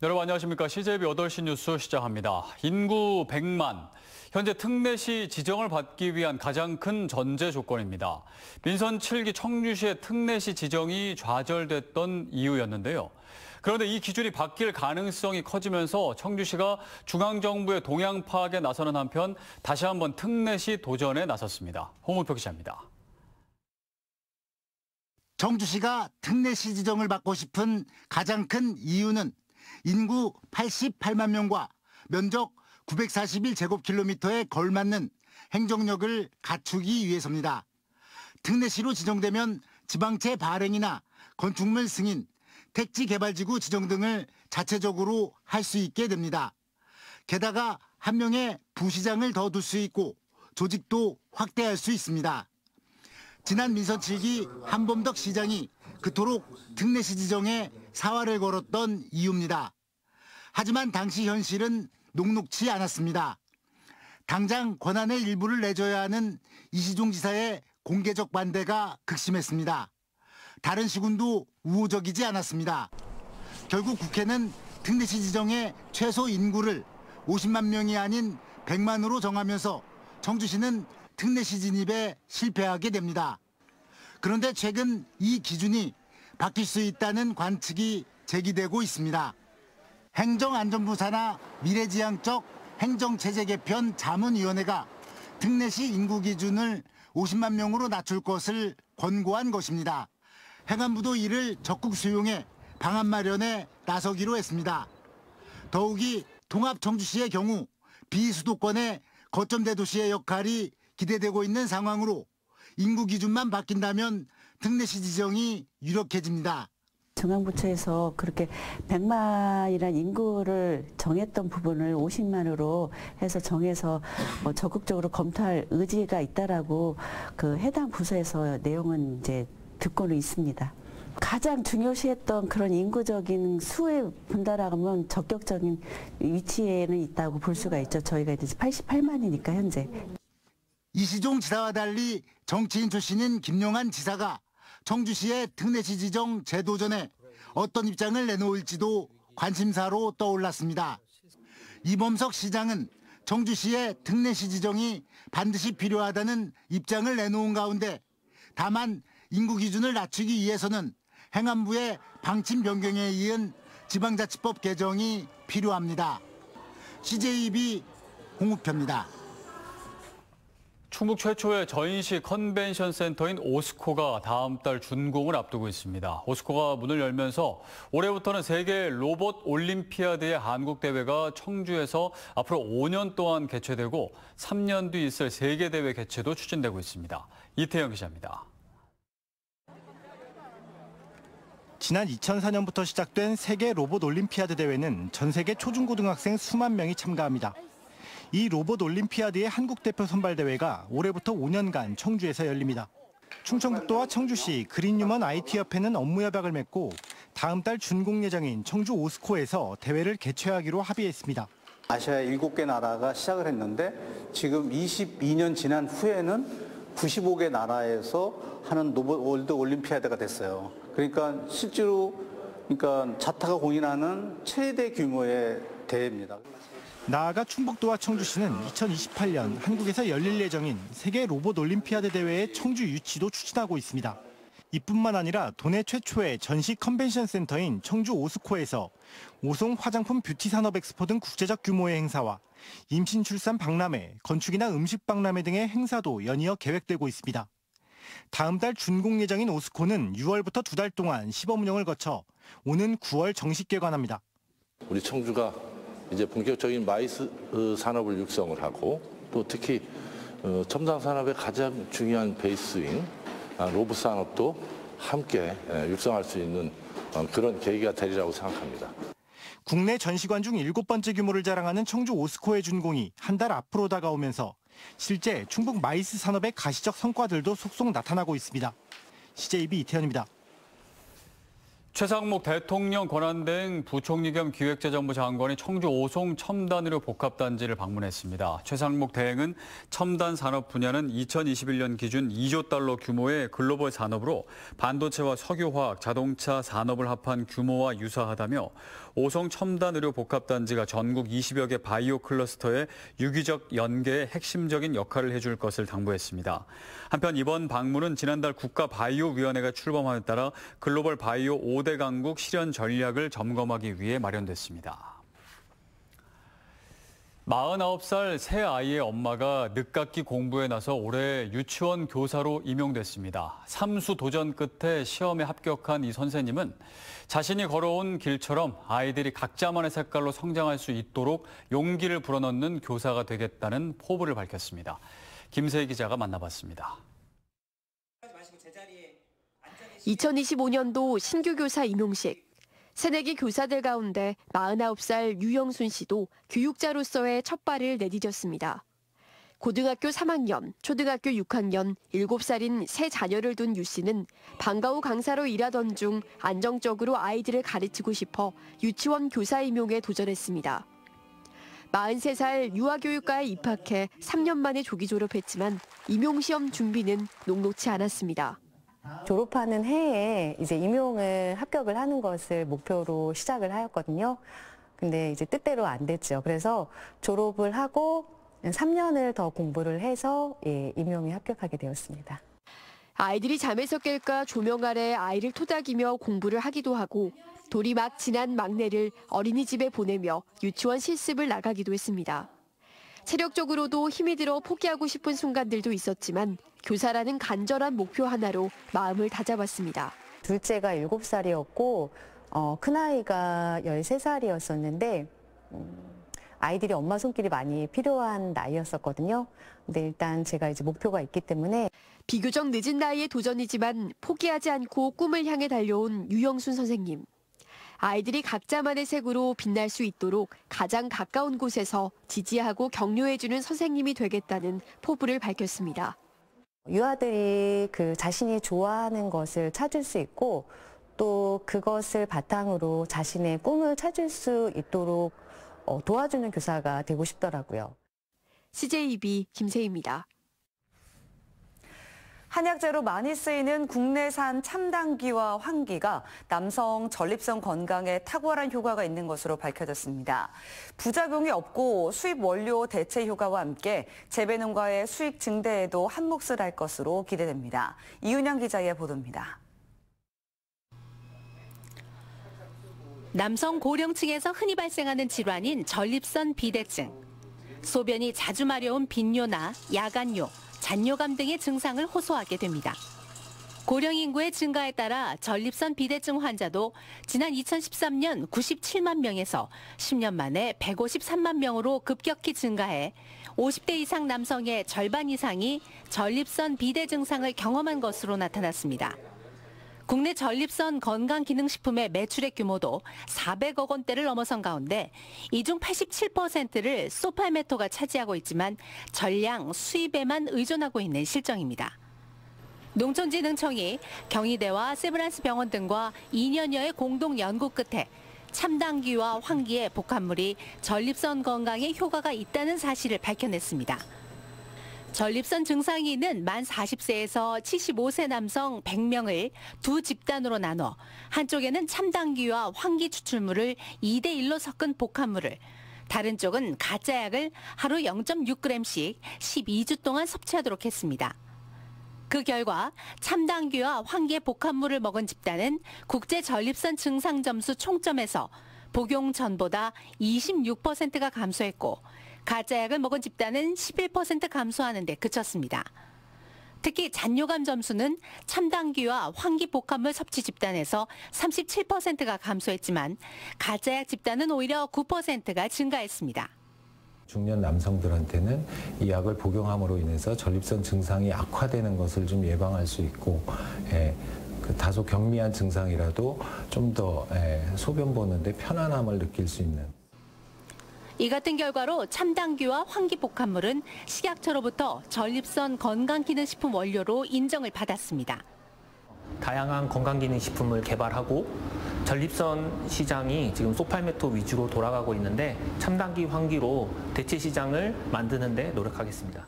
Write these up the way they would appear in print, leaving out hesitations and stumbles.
여러분 안녕하십니까. CJB 8시 뉴스 시작합니다. 인구 100만. 현재 특례시 지정을 받기 위한 가장 큰 전제 조건입니다. 민선 7기 청주시의 특례시 지정이 좌절됐던 이유였는데요. 그런데 이 기준이 바뀔 가능성이 커지면서 청주시가 중앙정부의 동향 파악에 나서는 한편 다시 한번 특례시 도전에 나섰습니다. 홍우표 기자입니다. 청주시가 특례시 지정을 받고 싶은 가장 큰 이유는 인구 88만 명과 면적 941제곱킬로미터에 걸맞는 행정력을 갖추기 위해서입니다. 특례시로 지정되면 지방채 발행이나 건축물 승인, 택지 개발지구 지정 등을 자체적으로 할 수 있게 됩니다. 게다가 한 명의 부시장을 더 둘 수 있고 조직도 확대할 수 있습니다. 지난 민선 7기 한범덕 시장이 그토록 특례시 지정에 사활을 걸었던 이유입니다. 하지만 당시 현실은 녹록치 않았습니다. 당장 권한의 일부를 내줘야 하는 이시종 지사의 공개적 반대가 극심했습니다. 다른 시군도 우호적이지 않았습니다. 결국 국회는 특례시 지정의 최소 인구를 50만 명이 아닌 100만으로 정하면서 청주시는 특례시 진입에 실패하게 됩니다. 그런데 최근 이 기준이 바뀔 수 있다는 관측이 제기되고 있습니다. 행정안전부 산하 미래지향적 행정체제 개편 자문위원회가 특례시 인구 기준을 50만 명으로 낮출 것을 권고한 것입니다. 행안부도 이를 적극 수용해 방안 마련에 나서기로 했습니다. 더욱이 통합 청주시의 경우 비수도권의 거점 대도시의 역할이 기대되고 있는 상황으로 인구 기준만 바뀐다면 특례시 지정이 유력해집니다. 중앙부처에서 그렇게 100만이라는 인구를 정했던 부분을 50만으로 해서 정해서 적극적으로 검토할 의지가 있다라고 그 해당 부서에서 내용은 이제 듣고는 있습니다. 가장 중요시했던 그런 인구적인 수에 본다라면 적격적인 위치에는 있다고 볼 수가 있죠. 저희가 이제 88만이니까 현재. 이시종 지사와 달리 정치인 출신인 김용한 지사가 청주시의 특례시 지정 재도전에 어떤 입장을 내놓을지도 관심사로 떠올랐습니다. 이범석 시장은 청주시의 특례시 지정이 반드시 필요하다는 입장을 내놓은 가운데 다만 인구 기준을 낮추기 위해서는 행안부의 방침 변경에 이은 지방자치법 개정이 필요합니다. CJB 홍우표입니다. 충북 최초의 전시 컨벤션 센터인 오스코가 다음 달 준공을 앞두고 있습니다. 오스코가 문을 열면서 올해부터는 세계 로봇 올림피아드의 한국 대회가 청주에서 앞으로 5년 동안 개최되고 3년 뒤 있을 세계 대회 개최도 추진되고 있습니다. 이태영 기자입니다. 지난 2004년부터 시작된 세계 로봇 올림피아드 대회는 전 세계 초중고등학생 수만 명이 참가합니다. 이 로봇 올림피아드의 한국 대표 선발 대회가 올해부터 5년간 청주에서 열립니다. 충청북도와 청주시 그린휴먼 IT협회는 업무 협약을 맺고 다음 달 준공 예정인 청주 오스코에서 대회를 개최하기로 합의했습니다. 아시아 7개 나라가 시작을 했는데 지금 22년 지난 후에는 95개 나라에서 하는 로봇 월드 올림피아드가 됐어요. 그러니까 실제로 자타가 공인하는 최대 규모의 대회입니다. 나아가 충북도와 청주시는 2028년 한국에서 열릴 예정인 세계 로봇 올림피아드 대회의 청주 유치도 추진하고 있습니다. 이뿐만 아니라 도내 최초의 전시 컨벤션 센터인 청주 오스코에서 오송 화장품 뷰티 산업 엑스포 등 국제적 규모의 행사와 임신 출산 박람회, 건축이나 음식 박람회 등의 행사도 연이어 계획되고 있습니다. 다음 달 준공 예정인 오스코는 6월부터 2달 동안 시범 운영을 거쳐 오는 9월 정식 개관합니다. 우리 청주가 이제 본격적인 마이스 산업을 육성을 하고 또 특히 첨단 산업의 가장 중요한 베이스인 로봇 산업도 함께 육성할 수 있는 그런 계기가 되리라고 생각합니다. 국내 전시관 중 7번째 규모를 자랑하는 청주 오스코의 준공이 한 달 앞으로 다가오면서 실제 충북 마이스 산업의 가시적 성과들도 속속 나타나고 있습니다. CJB 이태현입니다. 최상목 대통령 권한대행 부총리 겸 기획재정부 장관이 청주 오송 첨단의료 복합단지를 방문했습니다. 최상목 대행은 첨단 산업 분야는 2021년 기준 2조 달러 규모의 글로벌 산업으로 반도체와 석유화학, 자동차 산업을 합한 규모와 유사하다며 오송 첨단의료복합단지가 전국 20여 개 바이오 클러스터의 유기적 연계에 핵심적인 역할을 해줄 것을 당부했습니다. 한편 이번 방문은 지난달 국가바이오위원회가 출범함에 따라 글로벌 바이오 5대 강국 실현 전략을 점검하기 위해 마련됐습니다. 49살 새 아이의 엄마가 늦깎이 공부에 나서 올해 유치원 교사로 임용됐습니다. 3수 도전 끝에 시험에 합격한 이 선생님은 자신이 걸어온 길처럼 아이들이 각자만의 색깔로 성장할 수 있도록 용기를 불어넣는 교사가 되겠다는 포부를 밝혔습니다. 김세희 기자가 만나봤습니다. 2025년도 신규 교사 임용식. 새내기 교사들 가운데 49살 유영순 씨도 교육자로서의 첫 발을 내디뎠습니다. 고등학교 3학년, 초등학교 6학년, 7살인 세 자녀를 둔 유 씨는 방과 후 강사로 일하던 중 안정적으로 아이들을 가르치고 싶어 유치원 교사 임용에 도전했습니다. 43살 유아교육과에 입학해 3년 만에 조기 졸업했지만 임용시험 준비는 녹록치 않았습니다. 졸업하는 해에 이제 임용을 합격을 하는 것을 목표로 시작을 하였거든요. 근데 이제 뜻대로 안 됐죠. 그래서 졸업을 하고 3년을 더 공부를 해서 임용에 합격하게 되었습니다. 아이들이 잠에서 깰까 조명 아래 아이를 토닥이며 공부를 하기도 하고 돌이 막 지난 막내를 어린이집에 보내며 유치원 실습을 나가기도 했습니다. 체력적으로도 힘이 들어 포기하고 싶은 순간들도 있었지만 교사라는 간절한 목표 하나로 마음을 다잡았습니다. 둘째가 7살이었고 큰아이가 13살이었었는데 아이들이 엄마 손길이 많이 필요한 나이였었거든요. 근데 일단 제가 이제 목표가 있기 때문에 비교적 늦은 나이의 도전이지만 포기하지 않고 꿈을 향해 달려온 유영순 선생님. 아이들이 각자만의 색으로 빛날 수 있도록 가장 가까운 곳에서 지지하고 격려해주는 선생님이 되겠다는 포부를 밝혔습니다. 유아들이 그 자신이 좋아하는 것을 찾을 수 있고 또 그것을 바탕으로 자신의 꿈을 찾을 수 있도록 도와주는 교사가 되고 싶더라고요. CJB 김세희입니다. 한약재로 많이 쓰이는 국내산 참당귀와 황귀가 남성 전립선 건강에 탁월한 효과가 있는 것으로 밝혀졌습니다. 부작용이 없고 수입 원료 대체 효과와 함께 재배 농가의 수익 증대에도 한몫을 할 것으로 기대됩니다. 이윤영 기자의 보도입니다. 남성 고령층에서 흔히 발생하는 질환인 전립선 비대증. 소변이 자주 마려운 빈뇨나 야간뇨, 잔뇨감 등의 증상을 호소하게 됩니다. 고령 인구의 증가에 따라 전립선 비대증 환자도 지난 2013년 97만 명에서 10년 만에 153만 명으로 급격히 증가해 50대 이상 남성의 절반 이상이 전립선 비대 증상을 경험한 것으로 나타났습니다. 국내 전립선 건강기능식품의 매출액 규모도 400억 원대를 넘어선 가운데 이 중 87%를 소팔메토가 차지하고 있지만 전량 수입에만 의존하고 있는 실정입니다. 농촌진흥청이 경희대와 세브란스 병원 등과 2년여의 공동 연구 끝에 참당귀와 황귀의 복합물이 전립선 건강에 효과가 있다는 사실을 밝혀냈습니다. 전립선 증상이 있는 만 40세에서 75세 남성 100명을 두 집단으로 나눠 한쪽에는 참당귀와 황귀 추출물을 2대1로 섞은 복합물을, 다른 쪽은 가짜약을 하루 0.6g씩 12주 동안 섭취하도록 했습니다. 그 결과 참당귀와 황귀의 복합물을 먹은 집단은 국제 전립선 증상 점수 총점에서 복용 전보다 26%가 감소했고 가짜약을 먹은 집단은 11% 감소하는 데 그쳤습니다. 특히 잔뇨감 점수는 참당귀와 황귀 복합물 섭취 집단에서 37%가 감소했지만 가짜약 집단은 오히려 9%가 증가했습니다. 중년 남성들한테는 이 약을 복용함으로 인해서 전립선 증상이 악화되는 것을 좀 예방할 수 있고 다소 경미한 증상이라도 좀 더 소변 보는데 편안함을 느낄 수 있는. 이 같은 결과로 참당귀와 황귀 복합물은 식약처로부터 전립선 건강기능식품 원료로 인정을 받았습니다. 다양한 건강기능식품을 개발하고 전립선 시장이 지금 소팔메토 위주로 돌아가고 있는데 참당귀, 황귀로 대체 시장을 만드는 데 노력하겠습니다.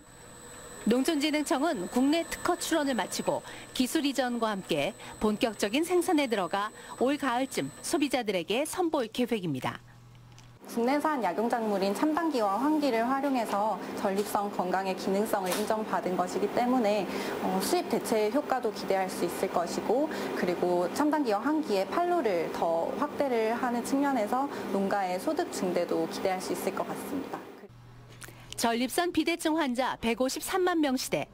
농촌진흥청은 국내 특허 출원을 마치고 기술 이전과 함께 본격적인 생산에 들어가 올 가을쯤 소비자들에게 선보일 계획입니다. 국내산 약용작물인 참당기와 황기를 활용해서 전립선 건강의 기능성을 인정받은 것이기 때문에 수입 대체 효과도 기대할 수 있을 것이고, 그리고 참당기와 황기의 판로를 더 확대를 하는 측면에서 농가의 소득 증대도 기대할 수 있을 것 같습니다. 전립선 비대증 환자 153만 명 시대.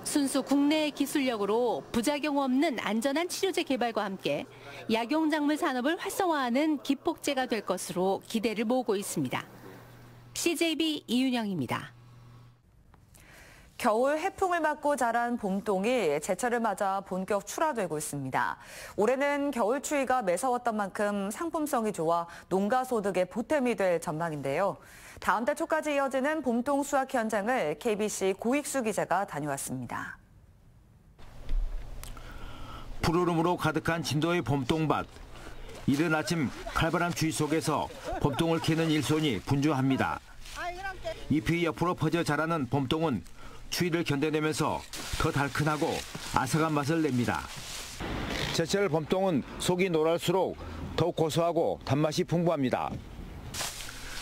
순수 국내의 기술력으로 부작용 없는 안전한 치료제 개발과 함께 약용작물 산업을 활성화하는 기폭제가 될 것으로 기대를 모으고 있습니다. CJB 이윤영입니다. 겨울 해풍을 맞고 자란 봄동이 제철을 맞아 본격 출하되고 있습니다. 올해는 겨울 추위가 매서웠던 만큼 상품성이 좋아 농가 소득의 보탬이 될 전망인데요. 다음 달 초까지 이어지는 봄동 수확 현장을 KBC 고익수 기자가 다녀왔습니다. 푸르름으로 가득한 진도의 봄동밭. 이른 아침 칼바람 추위 속에서 봄동을 캐는 일손이 분주합니다. 잎이 옆으로 퍼져 자라는 봄동은 추위를 견뎌내면서 더 달큰하고 아삭한 맛을 냅니다. 제철 봄동은 속이 노랄수록 더욱 고소하고 단맛이 풍부합니다.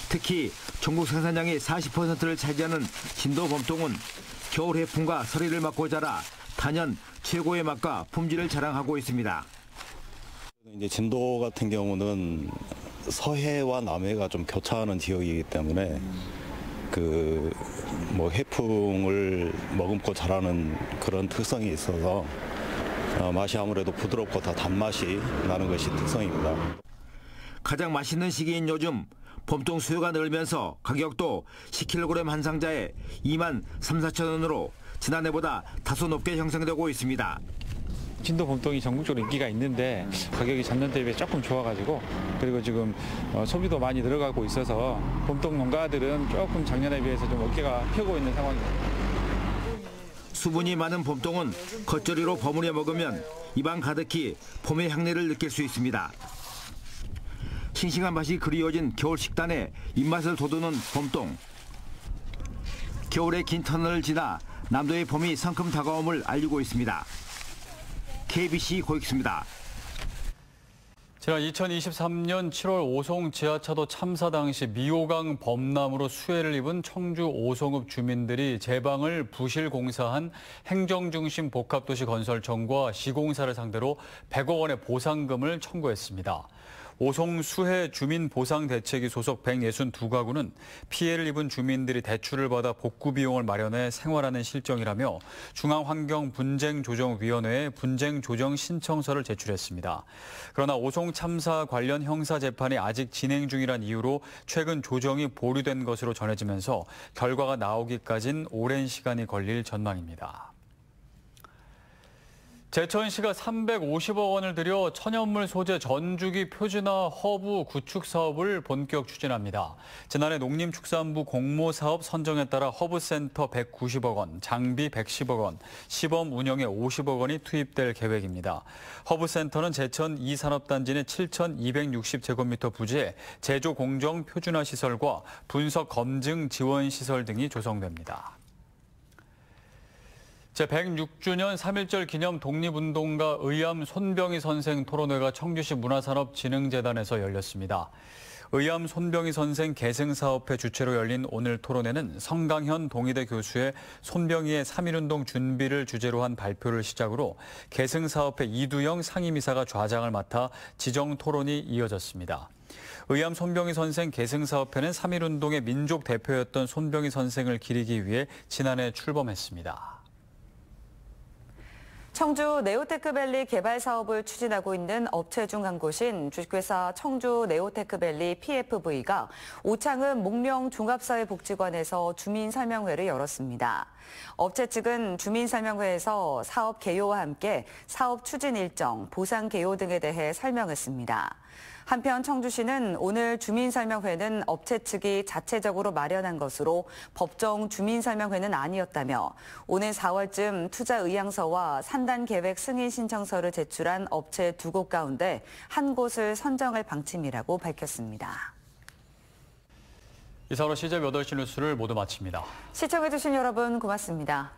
특히 전국 생산량의 40%를 차지하는 진도 봄동은 겨울 해풍과 서리를 맞고 자라 단연 최고의 맛과 품질을 자랑하고 있습니다. 이제 진도 같은 경우는 서해와 남해가 좀 교차하는 지역이기 때문에 해풍을 머금고 자라는 그런 특성이 있어서 맛이 아무래도 부드럽고 더 단맛이 나는 것이 특성입니다. 가장 맛있는 시기인 요즘 봄동 수요가 늘면서 가격도 10kg 한 상자에 2만 3, 4천 원으로 지난해보다 다소 높게 형성되고 있습니다. 진도 봄동이 전국적으로 인기가 있는데 가격이 전년 대비에 조금 좋아가지고, 그리고 지금 소비도 많이 늘어가고 있어서 봄동 농가들은 조금 작년에 비해서 좀 어깨가 펴고 있는 상황입니다. 수분이 많은 봄동은 겉절이로 버무려 먹으면 입안 가득히 봄의 향내를 느낄 수 있습니다. 싱싱한 맛이 그리워진 겨울 식단에 입맛을 돋우는 봄동. 겨울의 긴 터널을 지나 남도의 봄이 성큼 다가옴을 알리고 있습니다. KBC 고익수입니다. 지난 2023년 7월 오송 지하차도 참사 당시 미호강 범람으로 수해를 입은 청주 오송읍 주민들이 제방을 부실 공사한 행정중심 복합도시건설청과 시공사를 상대로 100억 원의 보상금을 청구했습니다. 오송 수해 주민보상대책위 소속 162가구는 피해를 입은 주민들이 대출을 받아 복구 비용을 마련해 생활하는 실정이라며 중앙환경분쟁조정위원회에 분쟁조정 신청서를 제출했습니다. 그러나 오송 참사 관련 형사 재판이 아직 진행 중이란 이유로 최근 조정이 보류된 것으로 전해지면서 결과가 나오기까진 오랜 시간이 걸릴 전망입니다. 제천시가 350억 원을 들여 천연물 소재 전주기 표준화 허브 구축 사업을 본격 추진합니다. 지난해 농림축산부 공모사업 선정에 따라 허브센터 190억 원, 장비 110억 원, 시범 운영에 50억 원이 투입될 계획입니다. 허브센터는 제천 2산업단지 내 7,260제곱미터 부지에 제조 공정 표준화 시설과 분석 검증 지원 시설 등이 조성됩니다. 제106주년 3.1절 기념 독립운동가 의암 손병희 선생 토론회가 청주시 문화산업진흥재단에서 열렸습니다. 의암 손병희 선생 계승사업회 주최로 열린 오늘 토론회는 성강현 동의대 교수의 손병희의 3.1운동 준비를 주제로 한 발표를 시작으로 계승사업회 이두영 상임이사가 좌장을 맡아 지정 토론이 이어졌습니다. 의암 손병희 선생 계승사업회는 3.1운동의 민족 대표였던 손병희 선생을 기리기 위해 지난해 출범했습니다. 청주 네오테크밸리 개발 사업을 추진하고 있는 업체 중 한 곳인 주식회사 청주 네오테크밸리 PFV가 오창은 목명 종합사회복지관에서 주민설명회를 열었습니다. 업체 측은 주민설명회에서 사업 개요와 함께 사업 추진 일정, 보상 개요 등에 대해 설명했습니다. 한편 청주시는 오늘 주민설명회는 업체 측이 자체적으로 마련한 것으로 법정 주민설명회는 아니었다며 오는 4월쯤 투자 의향서와 산단 계획 승인 신청서를 제출한 업체 2곳 가운데 한 곳을 선정할 방침이라고 밝혔습니다. 이상으로 CJ 8시 뉴스를 모두 마칩니다. 시청해주신 여러분 고맙습니다.